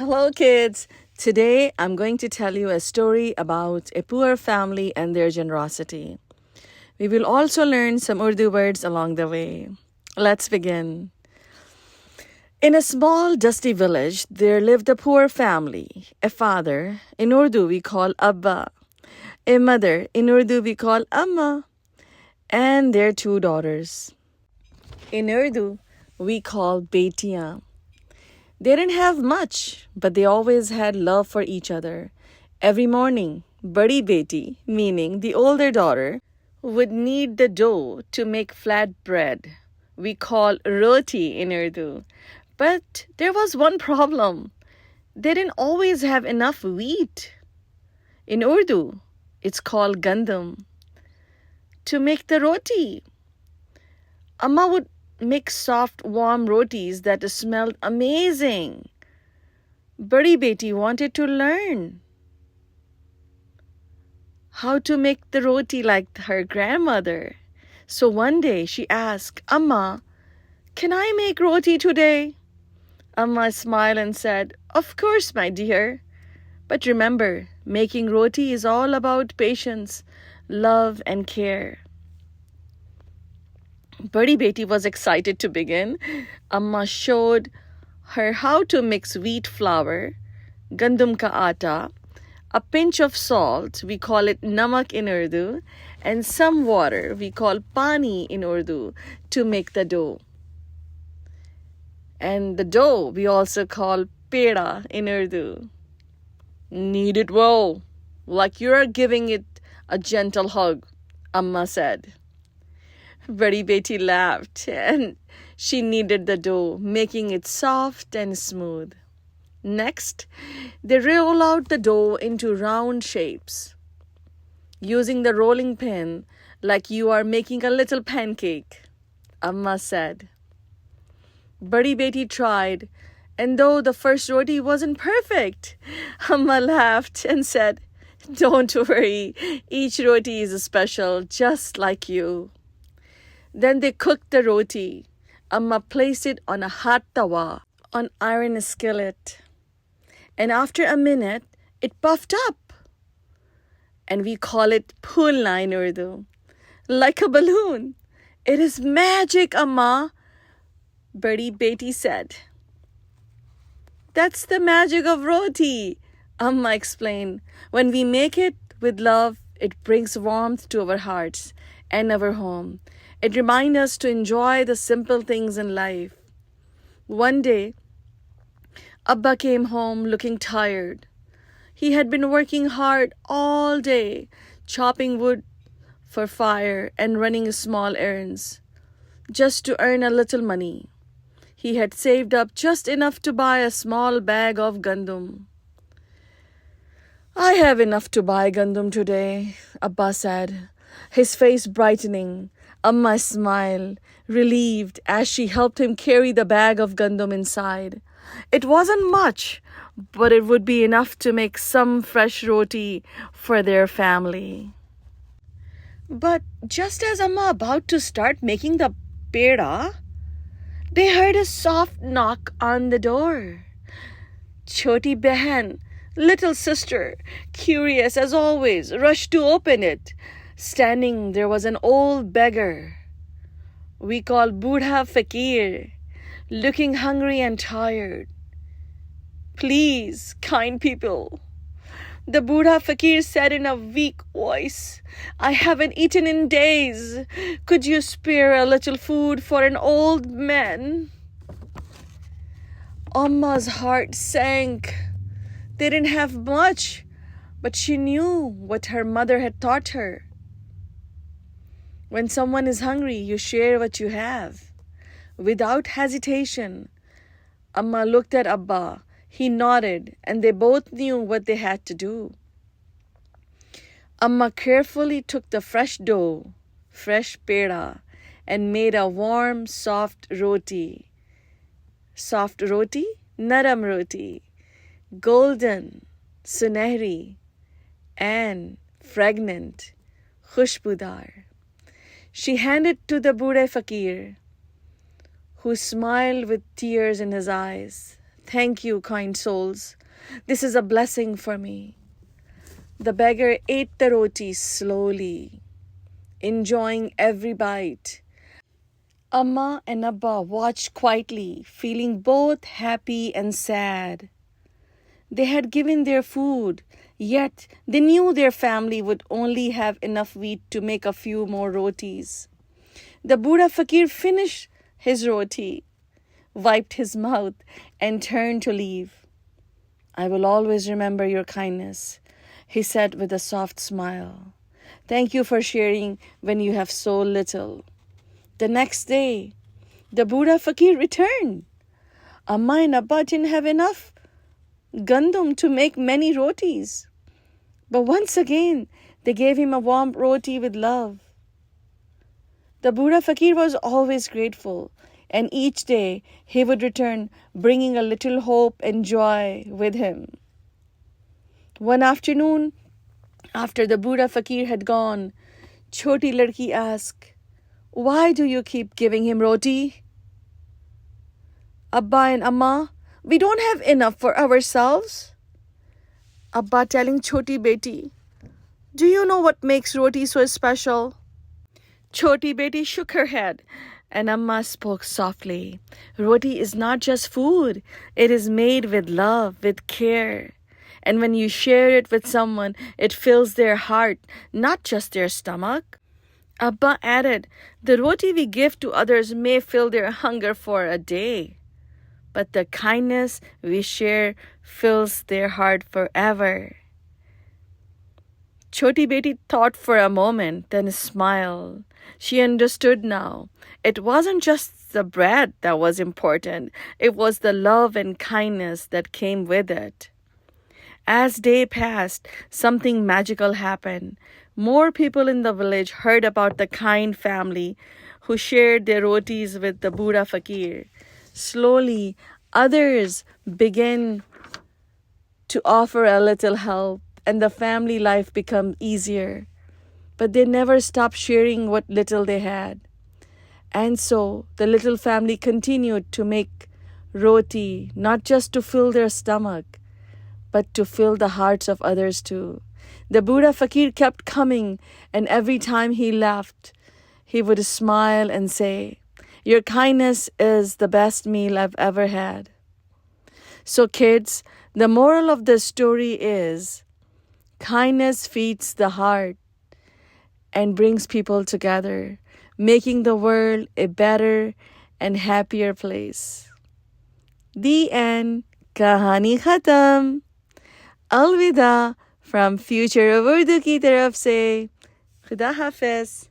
Hello, kids. Today I'm going to tell you a story about a poor family and their generosity. We will also learn some Urdu words along the way. Let's begin. In a small, dusty village, there lived a poor family. A father, in Urdu we call Abba, a mother, in Urdu we call Amma, and their two daughters. In Urdu, we call betiyan. They didn't have much, but they always had love for each other. Every morning, Badi Beti, meaning the older daughter, would knead the dough to make flat bread. We call roti in Urdu. But there was one problem. They didn't always have enough wheat. In Urdu, it's called gandam. To make the roti, Amma would make soft, warm rotis that smelled amazing. Badi Beti wanted to learn how to make the roti like her grandmother. So one day she asked, Amma, can I make roti today? Amma smiled and said, Of course, my dear. But remember, making roti is all about patience, love, and care. Badi Beti was excited to begin. Amma showed her how to mix wheat flour, gandum ka atta, a pinch of salt, we call it namak in Urdu, and some water, we call pani in Urdu, to make the dough. And the dough we also call peda in Urdu. Knead it well, like you're giving it a gentle hug, Amma said. Badi Beti laughed and she kneaded the dough, making it soft and smooth. Next, they roll out the dough into round shapes, using the rolling pin like you are making a little pancake, Amma said. Badi Beti tried, and though the first roti wasn't perfect, Amma laughed and said, Don't worry, each roti is special, just like you. Then they cooked the roti. Amma placed it on a hot tawa, on iron skillet. And after a minute, it puffed up. And we call it phulna in Urdu, like a balloon. It is magic, Amma, Badi Beti said. That's the magic of roti, Amma explained. When we make it with love, it brings warmth to our hearts and our home. It reminds us to enjoy the simple things in life. One day, Abba came home looking tired. He had been working hard all day, chopping wood for fire and running small errands, just to earn a little money. He had saved up just enough to buy a small bag of gandum. I have enough to buy gandum today, Abba said, his face brightening. Amma smiled, relieved, as she helped him carry the bag of gandum inside. It wasn't much, but it would be enough to make some fresh roti for their family. But just as Amma about to start making the peda, they heard a soft knock on the door. Choti Behan, little sister, curious as always, rushed to open it. Standing there was an old beggar, we call Budha Fakir, looking hungry and tired. Please, kind people, the Budha Fakir said in a weak voice, I haven't eaten in days. Could you spare a little food for an old man? Amma's heart sank. They didn't have much, but she knew what her mother had taught her. When someone is hungry, you share what you have. Without hesitation, Amma looked at Abba. He nodded, and they both knew what they had to do. Amma carefully took the fresh dough, fresh peda, and made a warm, soft roti. Soft roti, naram roti, golden, sunehri, and fragrant, khushbudar. She handed to the Bude Fakir, who smiled with tears in his eyes. Thank you, kind souls. This is a blessing for me. The beggar ate the roti slowly, enjoying every bite. Amma and Abba watched quietly, feeling both happy and sad. They had given their food, yet they knew their family would only have enough wheat to make a few more rotis. The Buddha Fakir finished his roti, wiped his mouth, and turned to leave. I will always remember your kindness, he said with a soft smile. Thank you for sharing when you have so little. The next day, the Buddha Fakir returned. Amma and Abba didn't have enough gandum to make many rotis. But once again, they gave him a warm roti with love. The Buddha Fakir was always grateful, and each day he would return, bringing a little hope and joy with him. One afternoon, after the Buddha Fakir had gone, Choti Ladki asked, "Why do you keep giving him roti?" Abba and Amma, we don't have enough for ourselves. Abba telling Choti Beti, do you know what makes roti so special? Choti Beti shook her head, and Amma spoke softly. Roti is not just food. It is made with love, with care. And when you share it with someone, it fills their heart, not just their stomach. Abba added, the roti we give to others may fill their hunger for a day, but the kindness we share fills their heart forever. Choti Beti thought for a moment, then smiled. She understood now. It wasn't just the bread that was important. It was the love and kindness that came with it. As day passed, something magical happened. More people in the village heard about the kind family who shared their rotis with the Buddha Fakir. Slowly, others began to offer a little help, and the family life became easier. But they never stopped sharing what little they had. And so the little family continued to make roti, not just to fill their stomach, but to fill the hearts of others too. The Buddha Fakir kept coming, and every time he left, he would smile and say, your kindness is the best meal I've ever had. So kids, the moral of the story is, kindness feeds the heart and brings people together, making the world a better and happier place. The end. Kahani khatam. Alvida from Future of Urdu की तरफ से. खुदा हाफिज.